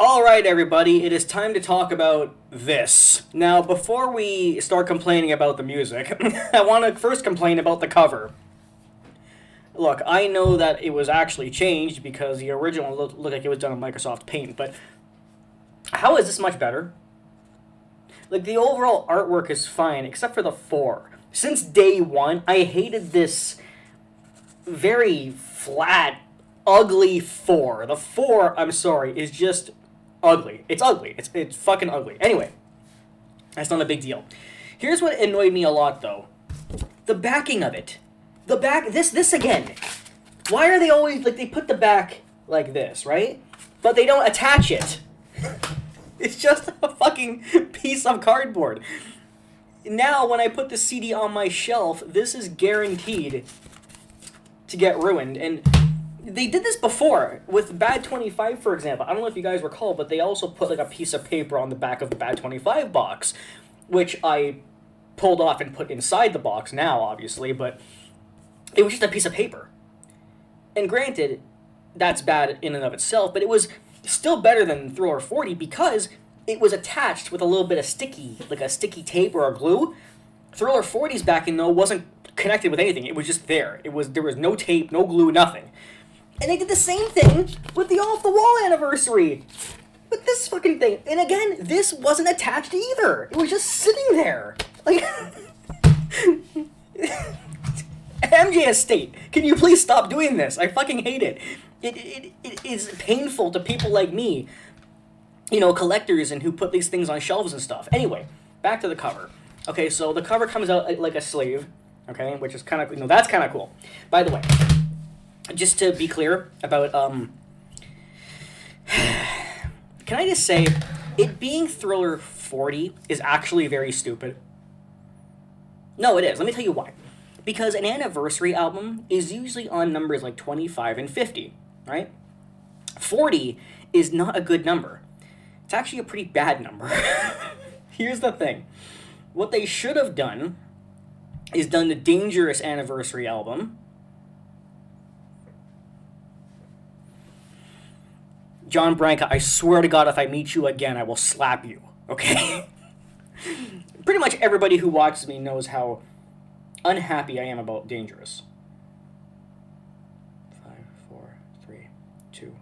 Alright, everybody, it is time to talk about this. Now, before we start complaining about the music, I want to first complain about the cover. Look, I know that it was actually changed because the original looked like it was done on Microsoft Paint, but how is this much better? Like, the overall artwork is fine, except for the 4. Since day one, I hated this very flat, ugly 4. The 4, I'm sorry, is just ugly. It's ugly. It's fucking ugly. Anyway, that's not a big deal. Here's what annoyed me a lot, though. The backing of it. The back, this again. Why are they always, like, they put the back like this, right? But they don't attach it. It's just a fucking piece of cardboard. Now, when I put the CD on my shelf, this is guaranteed to get ruined. And they did this before with Bad 25, for example. I don't know if you guys recall, but they also put like a piece of paper on the back of the Bad 25 box, which I pulled off and put inside the box now, obviously, but it was just a piece of paper. And granted, that's bad in and of itself, but it was still better than Thriller 40 because it was attached with a little bit of sticky, like a sticky tape or a glue. Thriller 40's backing, though, wasn't connected with anything. It was just there. There was no tape, no glue, nothing. And they did the same thing with the Off the Wall anniversary. With this fucking thing. And again, this wasn't attached either. It was just sitting there. Like, MJ Estate, can you please stop doing this? I fucking hate it. It is painful to people like me, you know, collectors and who put these things on shelves and stuff. Anyway, back to the cover. Okay, so the cover comes out like a sleeve, okay, which is kind of, you know, that's kind of cool. By the way, just to be clear about, can I just say, it being Thriller 40 is actually very stupid. No, it is. Let me tell you why. Because an anniversary album is usually on numbers like 25 and 50, right? 40 is not a good number. It's actually a pretty bad number. Here's the thing. What they should have done is done the Dangerous anniversary album. John Branca, I swear to God, if I meet you again, I will slap you, okay? Pretty much everybody who watches me knows how unhappy I am about Dangerous. 5, 4, 3, 2,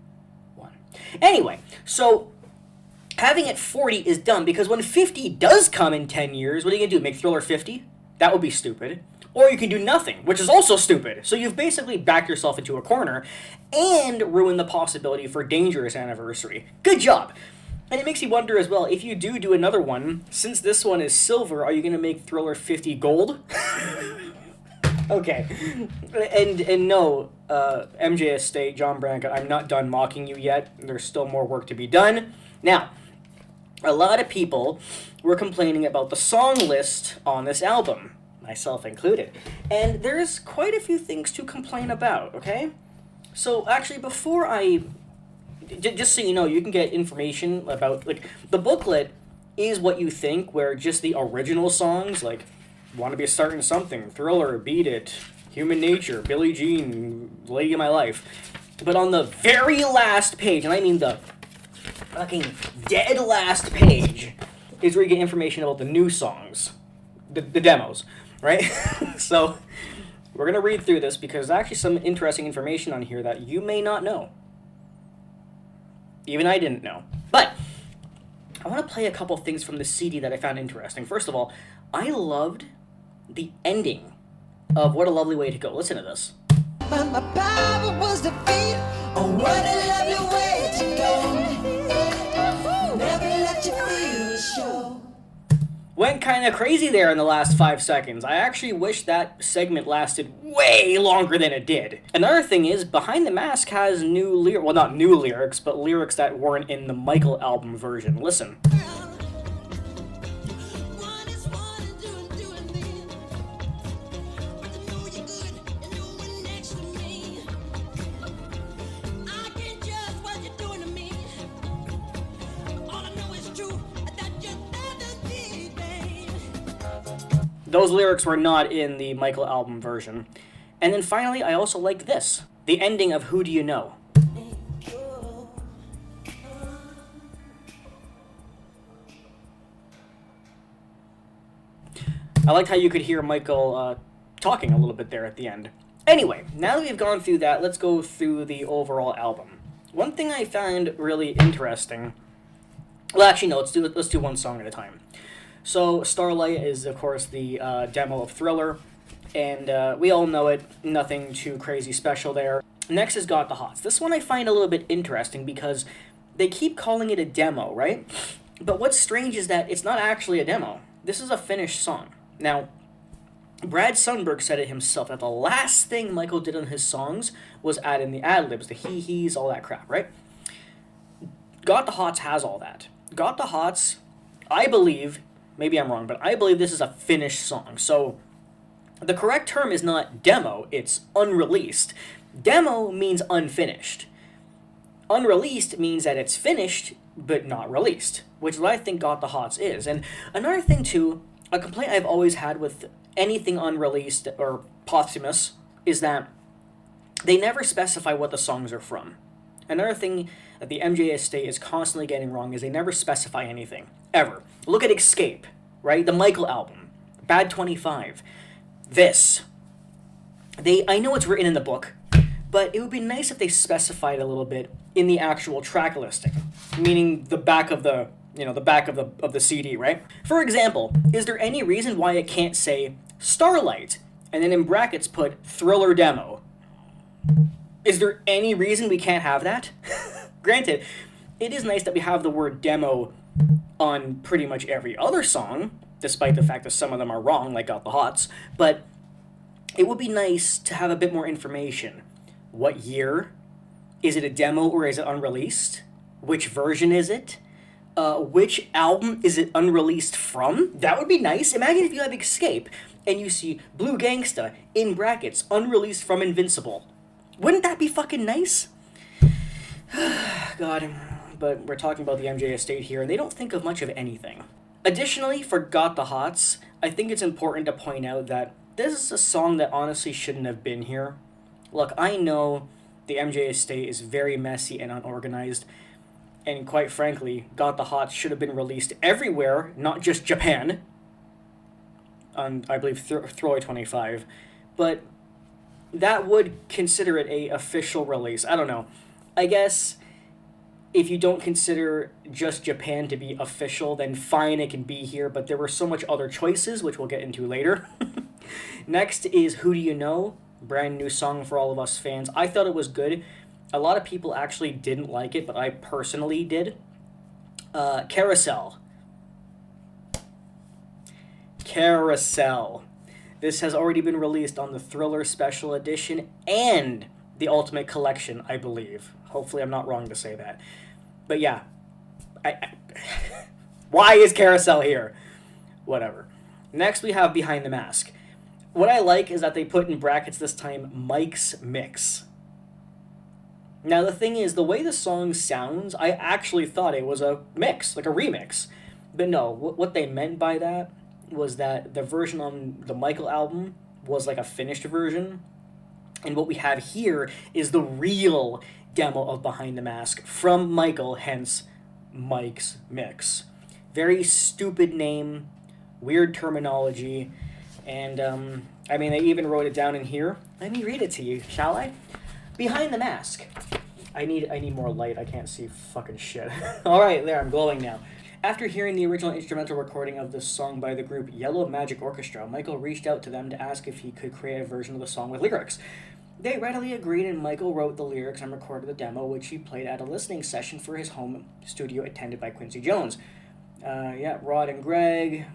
1. Anyway, so having it 40 is dumb because when 50 does come in 10 years, what are you going to do? Make Thriller 50? That would be stupid. Or you can do nothing, which is also stupid. So you've basically backed yourself into a corner and ruined the possibility for Dangerous anniversary. Good job. And it makes you wonder as well, if you do another one, since this one is silver, are you going to make Thriller 50 gold? Okay. And no, MJ Estate, John Branca, I'm not done mocking you yet. There's still more work to be done. Now, a lot of people were complaining about the song list on this album, myself included. And there's quite a few things to complain about, okay? So actually, before I... Just so you know, you can get information about, like, the booklet is what you think, where just the original songs, like, Want to Be Starting Something, Thriller, Beat It, Human Nature, Billie Jean, Lady of My Life. But on the very last page, and I mean the fucking dead last page, is where you get information about the new songs, the demos, right? So, we're going to read through this because there's actually some interesting information on here that you may not know. Even I didn't know. But I want to play a couple things from the CD that I found interesting. First of all, I loved the ending of What a Lovely Way to Go. Listen to this. But my power was defeat. Oh, what a lovely way to go. Never let you feel the show. Went kind of crazy there in the last 5 seconds. I actually wish that segment lasted way longer than it did. Another thing is, Behind the Mask has new lyrics, well, not new lyrics, but lyrics that weren't in the Michael album version. Listen. Those lyrics were not in the Michael album version. And then finally, I also liked this. The ending of Who Do You Know? I liked how you could hear Michael talking a little bit there at the end. Anyway, now that we've gone through that, let's go through the overall album. One thing I found really interesting... Well, actually, no, let's do one song at a time. So, Starlight is, of course, the demo of Thriller, and we all know it, nothing too crazy special there. Next is Got the Hots. This one I find a little bit interesting because they keep calling it a demo, right? But what's strange is that it's not actually a demo. This is a finished song. Now, Brad Sundberg said it himself that the last thing Michael did on his songs was add in the ad-libs, the hee-hees, all that crap, right? Got the Hots has all that. Got the Hots, I believe, maybe I'm wrong, but I believe this is a finished song. So the correct term is not demo, it's unreleased. Demo means unfinished. Unreleased means that it's finished, but not released, which is what I think Got the Hots is. And another thing, too, a complaint I've always had with anything unreleased or posthumous is that they never specify what the songs are from. Another thing that the MJ estate is constantly getting wrong is they never specify anything, ever. Look at Escape, right? The Michael album, Bad 25, this. I know it's written in the book, but it would be nice if they specified a little bit in the actual track listing, meaning the back of the CD, right? For example, is there any reason why it can't say Starlight and then in brackets put Thriller demo? Is there any reason we can't have that? Granted, it is nice that we have the word demo on pretty much every other song, despite the fact that some of them are wrong, like Got the Hots, but it would be nice to have a bit more information. What year? Is it a demo or is it unreleased? Which version is it? Which album is it unreleased from? That would be nice. Imagine if you have Escape and you see Blue Gangsta in brackets, unreleased from Invincible. Wouldn't that be fucking nice? God, but we're talking about the MJ estate here, and they don't think of much of anything. Additionally, for Got the Hots, I think it's important to point out that this is a song that honestly shouldn't have been here. Look, I know the MJ estate is very messy and unorganized, and quite frankly, Got the Hots should have been released everywhere, not just Japan, on, I believe, Thriller 25, but that would consider it a official release. I don't know. I guess if you don't consider just Japan to be official, then fine, it can be here, but there were so much other choices, which we'll get into later. Next is Who Do You Know? Brand new song for all of us fans. I thought it was good. A lot of people actually didn't like it, but I personally did. Carousel. Carousel. This has already been released on the Thriller Special Edition and the Ultimate Collection, I believe. Hopefully I'm not wrong to say that. But yeah. Why is Carousel here? Whatever. Next we have Behind the Mask. What I like is that they put in brackets this time, Mike's Mix. Now the thing is, the way the song sounds, I actually thought it was a mix, like a remix. But no, what they meant by that was that the version on the Michael album was like a finished version. And what we have here is the real demo of Behind the Mask from Michael, hence Mike's Mix. Very stupid name, weird terminology, and I mean, they even wrote it down in here. Let me read it to you, shall I? Behind the Mask. I need more light, I can't see fucking shit. Alright, there, I'm glowing now. After hearing the original instrumental recording of this song by the group Yellow Magic Orchestra, Michael reached out to them to ask if he could create a version of the song with lyrics. They readily agreed, and Michael wrote the lyrics and recorded the demo, which he played at a listening session for his home studio attended by Quincy Jones. Rod and Greg,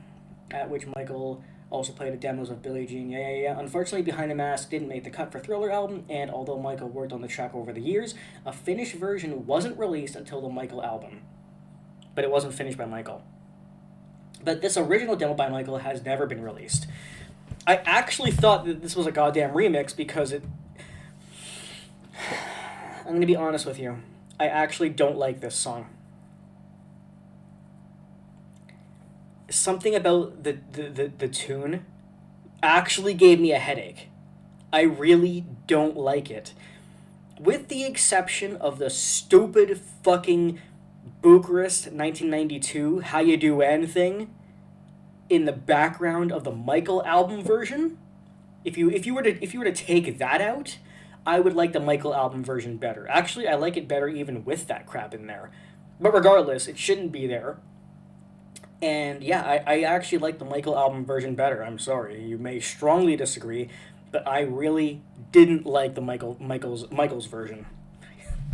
at which Michael also played the demos of Billie Jean. Unfortunately, Behind the Mask didn't make the cut for Thriller album, and although Michael worked on the track over the years, a finished version wasn't released until the Michael album. But it wasn't finished by Michael. But this original demo by Michael has never been released. I actually thought that this was a goddamn remix because I'm going to be honest with you. I actually don't like this song. Something about the tune actually gave me a headache. I really don't like it. With the exception of the stupid fucking Bucharest 1992 How You Doin' thing, in the background of the Michael album version. If you were to take that out, I would like the Michael album version better. Actually, I like it better even with that crap in there. But regardless, it shouldn't be there. And yeah, I actually like the Michael album version better. I'm sorry, you may strongly disagree, but I really didn't like the Michael's version.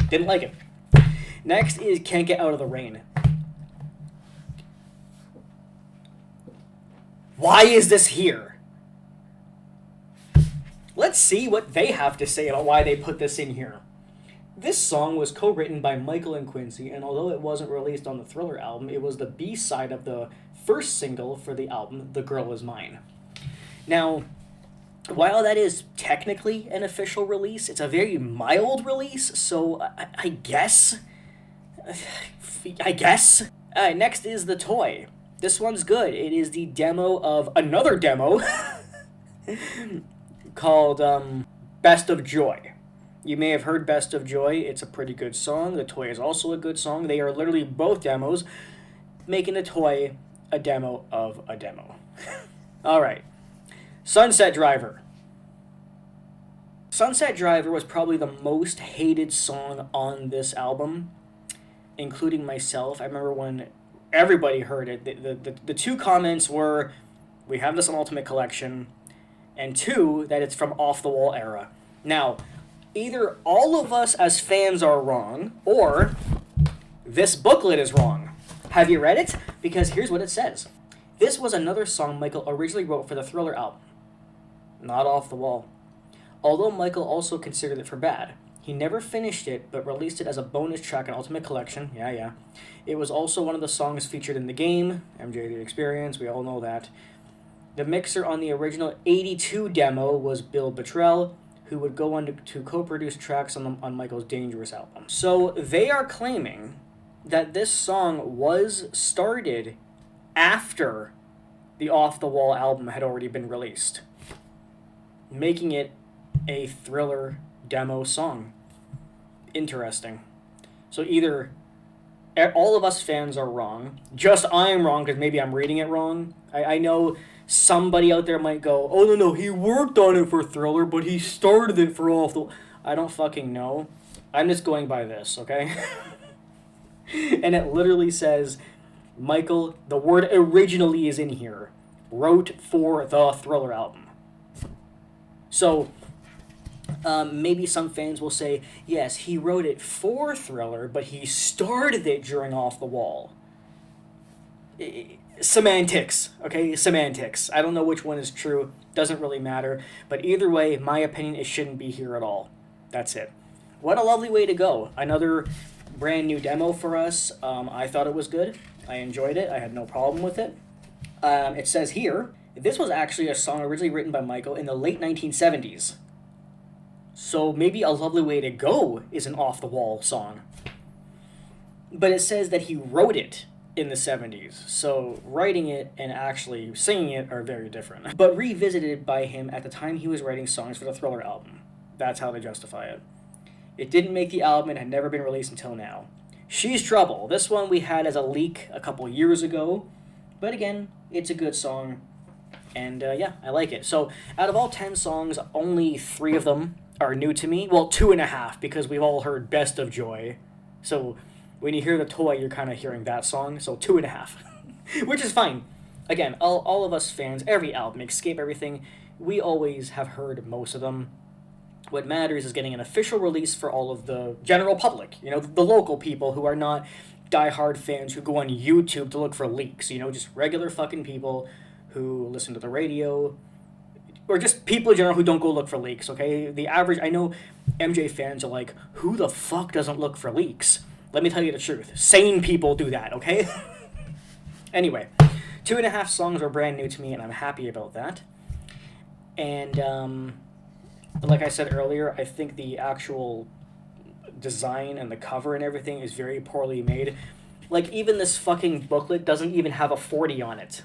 Didn't like it. Next is Can't Get Out of the Rain. Why is this here? Let's see what they have to say about why they put this in here. This song was co-written by Michael and Quincy, and although it wasn't released on the Thriller album, it was the B-side of the first single for the album, The Girl Is Mine. Now, while that is technically an official release, it's a very mild release, so I guess... next is The Toy. This one's good. It is the demo of another demo called Best of Joy. You may have heard Best of Joy. It's a pretty good song. The Toy is also a good song. They are literally both demos, making The Toy a demo of a demo. Alright. Sunset Driver. Sunset Driver was probably the most hated song on this album, including myself. I remember when everybody heard it. The two comments were, we have this on Ultimate Collection, and two, that it's from Off the Wall era. Now, either all of us as fans are wrong, or this booklet is wrong. Have you read it? Because here's what it says. This was another song Michael originally wrote for the Thriller album, not Off the Wall. Although Michael also considered it for bad. He never finished it, but released it as a bonus track in Ultimate Collection. Yeah. It was also one of the songs featured in the game, MJ The Experience, we all know that. The mixer on the original 82 demo was Bill Bottrell, who would go on to co-produce tracks on Michael's Dangerous album. So they are claiming that this song was started after the Off the Wall album had already been released, making it a Thriller demo song. Interesting. So either all of us fans are wrong, just I'm wrong because maybe I'm reading it wrong. I know somebody out there might go, oh no, he worked on it for Thriller, but he started it for Off the Wall. I don't fucking know. I'm just going by this, okay? And it literally says, Michael, the word originally is in here, wrote for the Thriller album. So, maybe some fans will say, yes, he wrote it for Thriller, but he started it during Off the Wall. Semantics, okay? Semantics. I don't know which one is true. Doesn't really matter. But either way, my opinion, it shouldn't be here at all. That's it. What a lovely way to go. Another brand new demo for us. I thought it was good. I enjoyed it. I had no problem with it. It says here, this was actually a song originally written by Michael in the late 1970s. So maybe a lovely way to go is an Off the Wall song. But it says that he wrote it in the 70s, so writing it and actually singing it are very different. But revisited by him at the time he was writing songs for the Thriller album. That's how they justify it. It didn't make the album and had never been released until now. She's Trouble. This one we had as a leak a couple years ago, but again, it's a good song, and yeah, I like it. So out of all 10 songs, only 3 of them are new to me. Well, 2.5, because we've all heard Best of Joy. So when you hear The Toy, you're kind of hearing that song, so 2.5. Which is fine. Again, all of us fans, every album, Escape everything, we always have heard most of them. What matters is getting an official release for all of the general public, you know, the local people who are not diehard fans who go on YouTube to look for leaks, you know, just regular fucking people who listen to the radio, or just people in general who don't go look for leaks, okay? The average, I know MJ fans are like, who the fuck doesn't look for leaks? Let me tell you the truth. Sane people do that, okay? Anyway, 2.5 songs are brand new to me, and I'm happy about that. And, like I said earlier, I think the actual design and the cover and everything is very poorly made. Like, even this fucking booklet doesn't even have a 40 on it.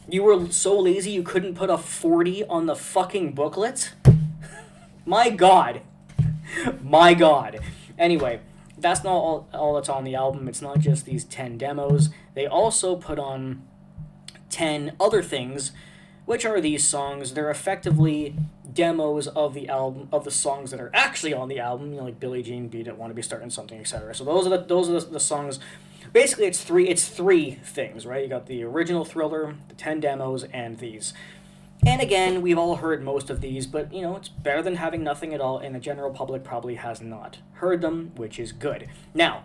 You were so lazy you couldn't put a 40 on the fucking booklet? My God. My God. Anyway, that's not all that's on the album. It's not just these 10 demos. They also put on 10 other things, which are these songs. They're effectively demos of the album, of the songs that are actually on the album, you know, like Billie Jean, Beat It, Want to Be Starting Something, etc. So those are the songs. Basically, it's three things, right? You got the original Thriller, the 10 demos, and these. And again, we've all heard most of these, but, you know, it's better than having nothing at all, and the general public probably has not heard them, which is good. Now,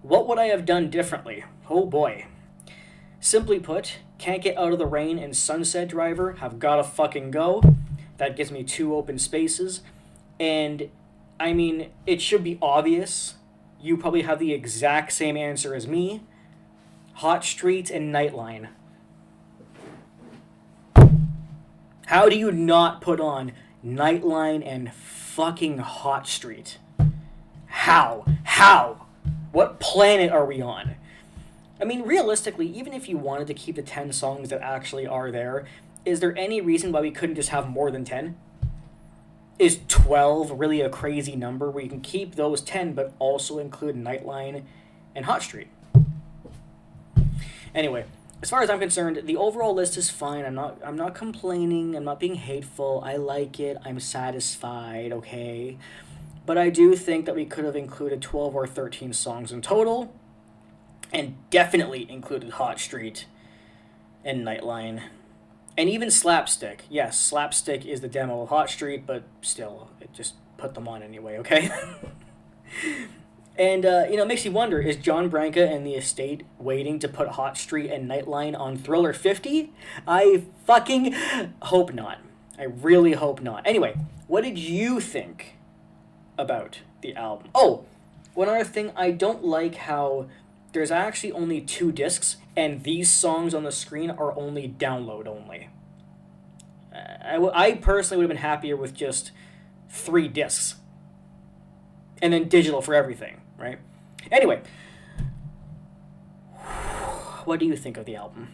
what would I have done differently? Oh boy. Simply put, Can't Get Out of the Rain and Sunset Driver have gotta fucking go. That gives me 2 open spaces. And, I mean, it should be obvious. You probably have the exact same answer as me. Hot Street and Nightline. How do you not put on Nightline and fucking Hot Street? How? What planet are we on? I mean, realistically, even if you wanted to keep the 10 songs that actually are there, is there any reason why we couldn't just have more than 10? Is 12 really a crazy number where you can keep those 10 but also include Nightline and Hot Street? Anyway, as far as I'm concerned, the overall list is fine. I'm not complaining. I'm not being hateful. I like it. I'm satisfied, okay? But I do think that we could have included 12 or 13 songs in total, and definitely included Hot Street and Nightline. And even Slapstick. Yes, Slapstick is the demo of Hot Street, but still, just put them on anyway, okay? And, you know, it makes you wonder, is John Branca and the estate waiting to put Hot Street and Nightline on Thriller 50? I fucking hope not. I really hope not. Anyway, what did you think about the album? Oh, one other thing, I don't like how there's actually only 2 discs, and these songs on the screen are only download only. I personally would have been happier with just 3 discs. And then digital for everything, right? Anyway, what do you think of the album?